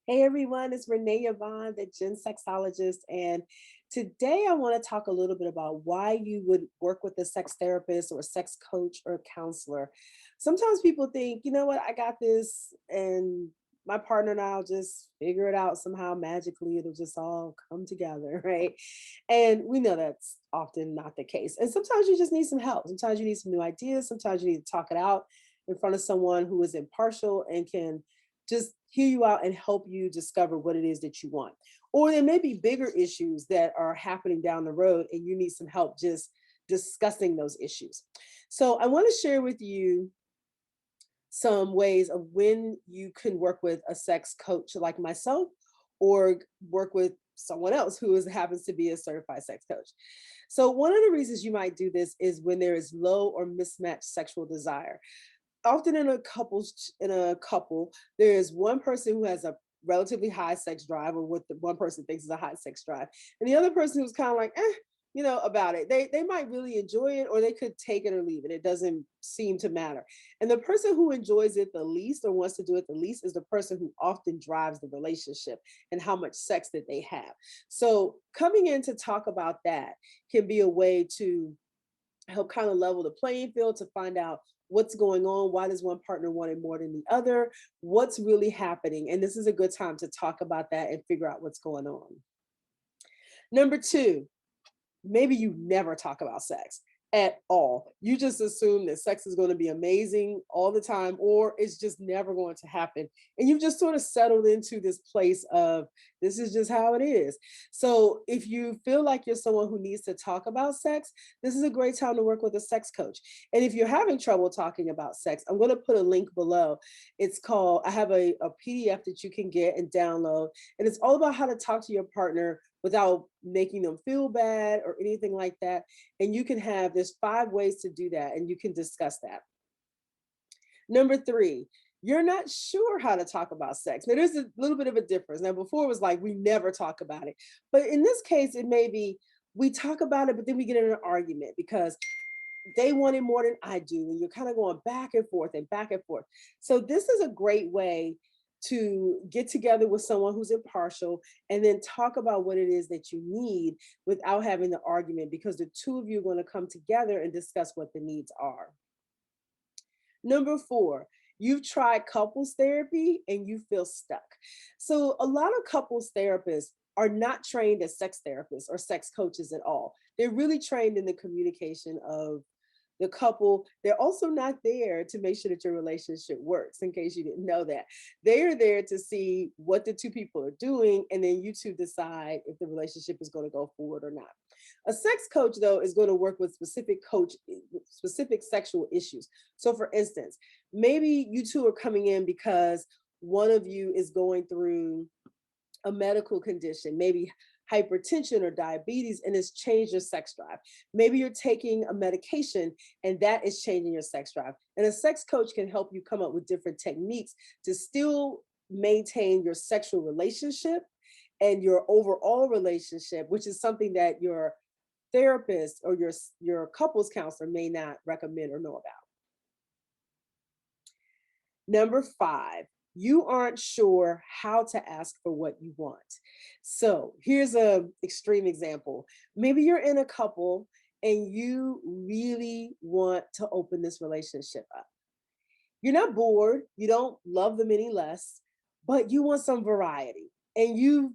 Hey everyone, it's Renee Yvonne, the Gen Sexologist, and today I want to talk a little bit about why you would work with a sex therapist or a sex coach or counselor. Sometimes people think, you know what, I got this, and my partner and I'll just figure it out somehow magically. It'll just all come together, right? And we know that's often not the case. And sometimes you just need some help. Sometimes you need some new ideas. Sometimes you need to talk it out in front of someone who is impartial and can just hear you out and help you discover what it is that you want. Or there may be bigger issues that are happening down the road and you need some help just discussing those issues. So I want to share with you some ways of when you can work with a sex coach like myself or work with someone else who happens to be a certified sex coach. So one of the reasons you might do this is when there is low or mismatched sexual desire. Often in a couple there is one person who has a relatively high sex drive, or what the one person thinks is a high sex drive, and the other person who's kind of like about it. They might really enjoy it, or they could take it or leave it. It doesn't seem to matter. And the person who enjoys it the least or wants to do it the least is the person who often drives the relationship and how much sex that they have. So coming in to talk about that can be a way to help kind of level the playing field, to find out what's going on. Why does one partner want it more than the other? What's really happening? And this is a good time to talk about that and figure out what's going on. Number two, maybe you never talk about sex at all. You just assume that sex is going to be amazing all the time, or it's just never going to happen. And you've just sort of settled into this place of this is just how it is. So if you feel like you're someone who needs to talk about sex, this is a great time to work with a sex coach. And if you're having trouble talking about sex, I'm going to put a link below. It's called, I have a PDF that you can get and download. And it's all about how to talk to your partner without making them feel bad or anything like that. And you can have, there's 5 ways to do that, and you can discuss that. Number 3, you're not sure how to talk about sex. Now, there's a little bit of a difference. Now, before it was like we never talk about it. But in this case, it may be we talk about it, but then we get in an argument because they want it more than I do. And you're kind of going back and forth and back and forth. So this is a great way to get together with someone who's impartial and then talk about what it is that you need without having the argument, because the two of you are going to come together and discuss what the needs are. Number 4, you've tried couples therapy and you feel stuck. So a lot of couples therapists are not trained as sex therapists or sex coaches at all. They're really trained in the communication of the couple. They're also not there to make sure that your relationship works, in case you didn't know that. They are there to see what the two people are doing, and then you two decide if the relationship is going to go forward or not. A sex coach, though, is going to work with specific sexual issues. So for instance, maybe you two are coming in because one of you is going through a medical condition, maybe hypertension or diabetes, and it's changed your sex drive. Maybe you're taking a medication and that is changing your sex drive. And a sex coach can help you come up with different techniques to still maintain your sexual relationship and your overall relationship, which is something that your therapist or your couples counselor may not recommend or know about. Number 5, you aren't sure how to ask for what you want. So here's a extreme example. Maybe you're in a couple and you really want to open this relationship up. You're not bored, you don't love them any less, but you want some variety. And you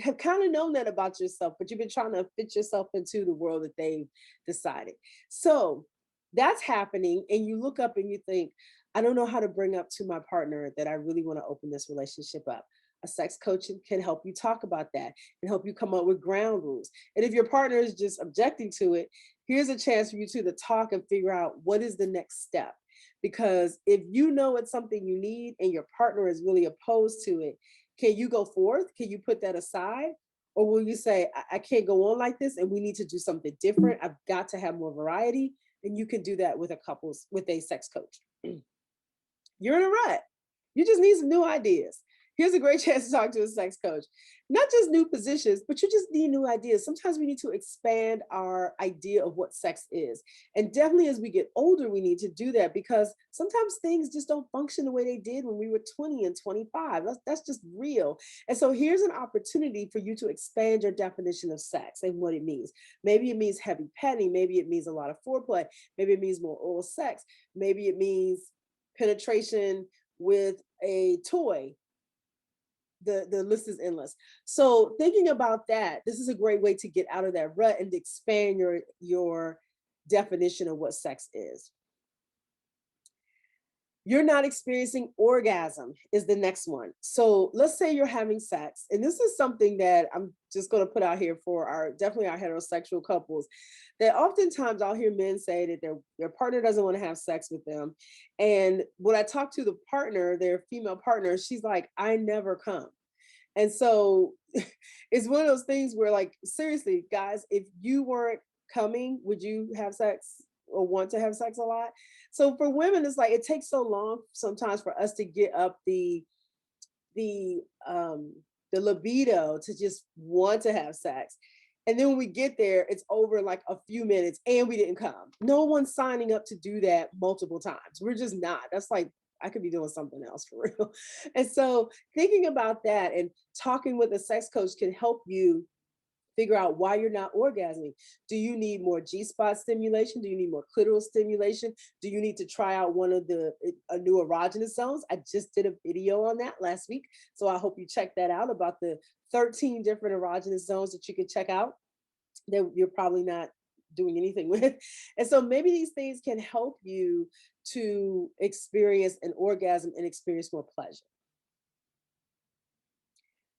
have kind of known that about yourself, but you've been trying to fit yourself into the world that they've decided. So that's happening. And you look up and you think, I don't know how to bring up to my partner that I really want to open this relationship up. A sex coach can help you talk about that and help you come up with ground rules. And if your partner is just objecting to it, here's a chance for you two to talk and figure out what is the next step. Because if you know it's something you need and your partner is really opposed to it, can you go forth? Can you put that aside? Or will you say, I can't go on like this and we need to do something different? I've got to have more variety. And you can do that with with a sex coach. You're in a rut. You just need some new ideas. Here's a great chance to talk to a sex coach. Not just new positions, but you just need new ideas. Sometimes we need to expand our idea of what sex is. And definitely as we get older, we need to do that because sometimes things just don't function the way they did when we were 20 and 25. That's just real. And so here's an opportunity for you to expand your definition of sex and what it means. Maybe it means heavy petting. Maybe it means a lot of foreplay. Maybe it means more oral sex. Maybe it means penetration with a toy. The list is endless. So thinking about that, this is a great way to get out of that rut and to expand your definition of what sex is. You're not experiencing orgasm is the next one. So let's say you're having sex, and this is something that I'm just going to put out here for our definitely our heterosexual couples. That oftentimes I'll hear men say that their partner doesn't want to have sex with them, and when I talk to the partner, their female partner, she's like, "I never come." And so it's one of those things where, like, seriously, guys, if you weren't coming, would you have sex or want to have sex a lot? So for women, it's like it takes so long sometimes for us to get up the um the libido to just want to have sex. And then when we get there, it's over in like a few minutes and we didn't come. No one's signing up to do that multiple times. We're just not. That's like I could be doing something else for real. And so thinking about that and talking with a sex coach can help you figure out why you're not orgasming. Do you need more G spot stimulation? Do you need more clitoral stimulation? Do you need to try out one of the a new erogenous zones? I just did a video on that last week. So I hope you check that out about the 13 different erogenous zones that you can check out that you're probably not doing anything with. And so maybe these things can help you to experience an orgasm and experience more pleasure.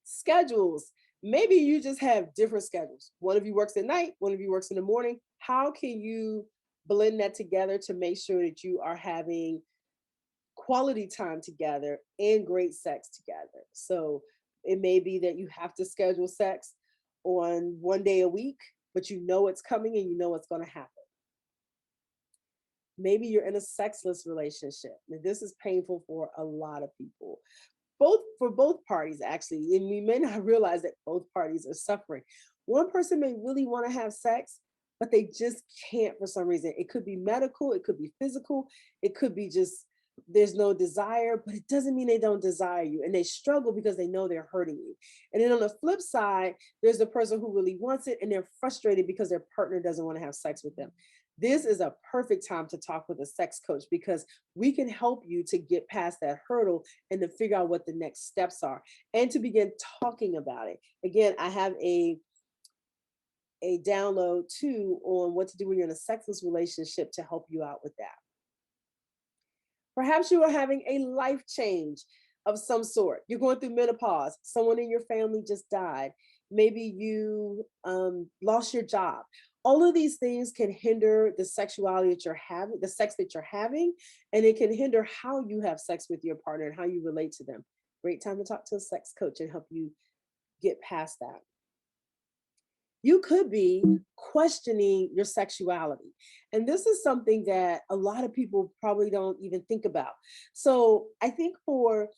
Schedules. Maybe you just have different schedules. One of you works at night, one of you works in the morning. How can you blend that together to make sure that you are having quality time together and great sex together? So it may be that you have to schedule sex on one day a week, but you know it's coming and you know it's going to happen. Maybe you're in a sexless relationship. And this is painful for a lot of people, both for both parties actually, and we may not realize that both parties are suffering. One person may really want to have sex, but they just can't for some reason. It could be medical, it could be physical, it could be just there's no desire, but it doesn't mean they don't desire you, and they struggle because they know they're hurting you. And then on the flip side, there's the person who really wants it and they're frustrated because their partner doesn't want to have sex with them. This is a perfect time to talk with a sex coach because we can help you to get past that hurdle and to figure out what the next steps are and to begin talking about it. Again, I have a download too on what to do when you're in a sexless relationship to help you out with that. Perhaps you are having a life change of some sort. You're going through menopause. Someone in your family just died. Maybe you lost your job. All of these things can hinder the sexuality that you're having, the sex that you're having, and it can hinder how you have sex with your partner and how you relate to them. Great time to talk to a sex coach and help you get past that. You could be questioning your sexuality. And this is something that a lot of people probably don't even think about. So I think for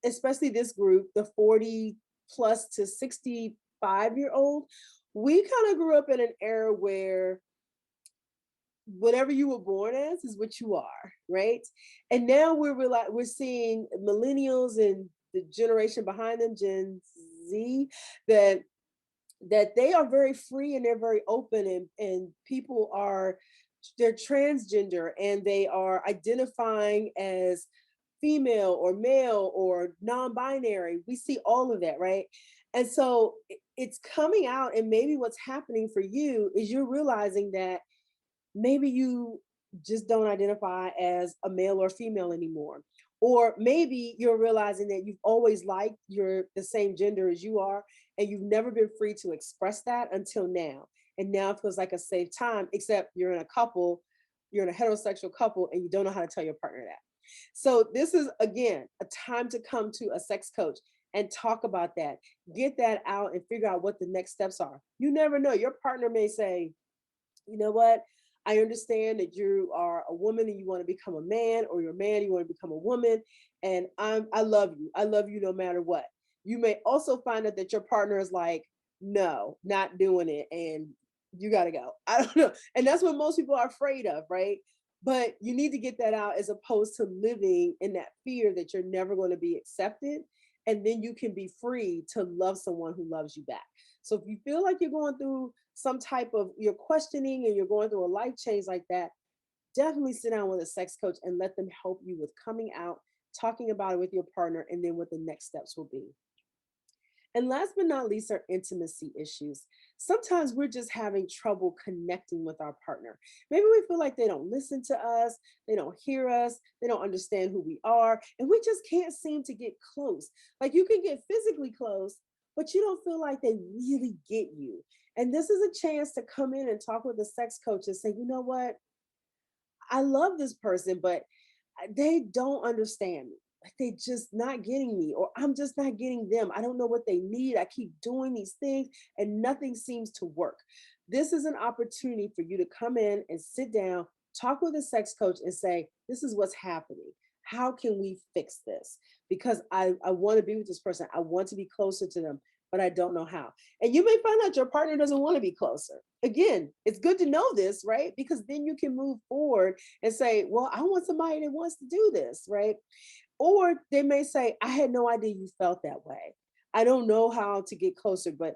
especially this group, the 40 plus to 65-year-old, we kind of grew up in an era where whatever you were born as is what you are, right? And now we're seeing millennials and the generation behind them, Gen Z, that they are very free and they're very open, and people are they're transgender and they are identifying as female or male or non-binary. We see all of that, right? And so it's coming out, and maybe what's happening for you is you're realizing that maybe you just don't identify as a male or female anymore, or maybe you're realizing that you've always liked you're the same gender as you are and you've never been free to express that until now, and now it feels like a safe time, except you're in a couple, you're in a heterosexual couple and you don't know how to tell your partner that. So this is again a time to come to a sex coach and talk about that, get that out and figure out what the next steps are. You never know, your partner may say, you know what? I understand that you are a woman and you want to become a man, or you're a man, you want to become a woman. and I love you. I love you no matter what. You may also find out that your partner is like, no, not doing it, and you got to go. I don't know. And that's what most people are afraid of, right? But you need to get that out as opposed to living in that fear that you're never going to be accepted. And then you can be free to love someone who loves you back. So if you feel like you're going through some type of, you're questioning and you're going through a life change like that, definitely sit down with a sex coach and let them help you with coming out, talking about it with your partner, and then what the next steps will be. And last but not least are intimacy issues. Sometimes we're just having trouble connecting with our partner. Maybe we feel like they don't listen to us, they don't hear us, they don't understand who we are, and we just can't seem to get close. Like you can get physically close, but you don't feel like they really get you. And this is a chance to come in and talk with a sex coach and say, you know what? I love this person, but they don't understand me. Like they just not getting me, or I'm just not getting them. I don't know what they need. I keep doing these things and nothing seems to work. This is an opportunity for you to come in and sit down, talk with a sex coach and say, this is what's happening. How can we fix this? Because I want to be with this person. I want to be closer to them, but I don't know how. And you may find out your partner doesn't want to be closer. Again, it's good to know this, right? Because then you can move forward and say, well, I want somebody that wants to do this, right? Or they may say, I had no idea you felt that way. I don't know how to get closer, but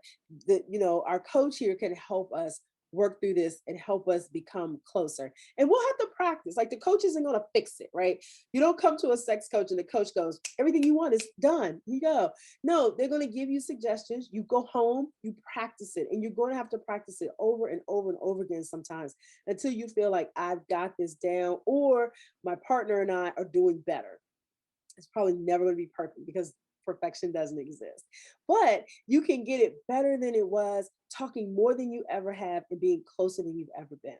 our coach here can help us work through this and help us become closer. And we'll have to practice. Like the coach isn't going to fix it, right? You don't come to a sex coach and the coach goes, everything you want is done. You go. No, they're going to give you suggestions. You go home, you practice it, and you're going to have to practice it over and over and over again sometimes until you feel like I've got this down or my partner and I are doing better. It's probably never going to be perfect because perfection doesn't exist. But you can get it better than it was, talking more than you ever have, and being closer than you've ever been.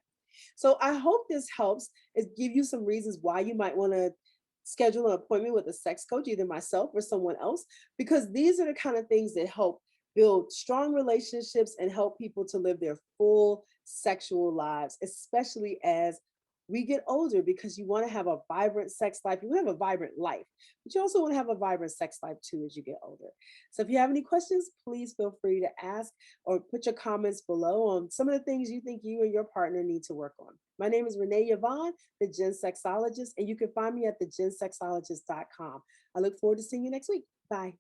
So I hope this helps. It give you some reasons why you might want to schedule an appointment with a sex coach, either myself or someone else, because these are the kind of things that help build strong relationships and help people to live their full sexual lives, especially as we get older, because you want to have a vibrant sex life. You want to have a vibrant life, but you also want to have a vibrant sex life too as you get older. So if you have any questions, please feel free to ask or put your comments below on some of the things you think you and your partner need to work on. My name is Renee Yvonne, the Gen Sexologist, and you can find me at thegensexologist.com. I look forward to seeing you next week. Bye.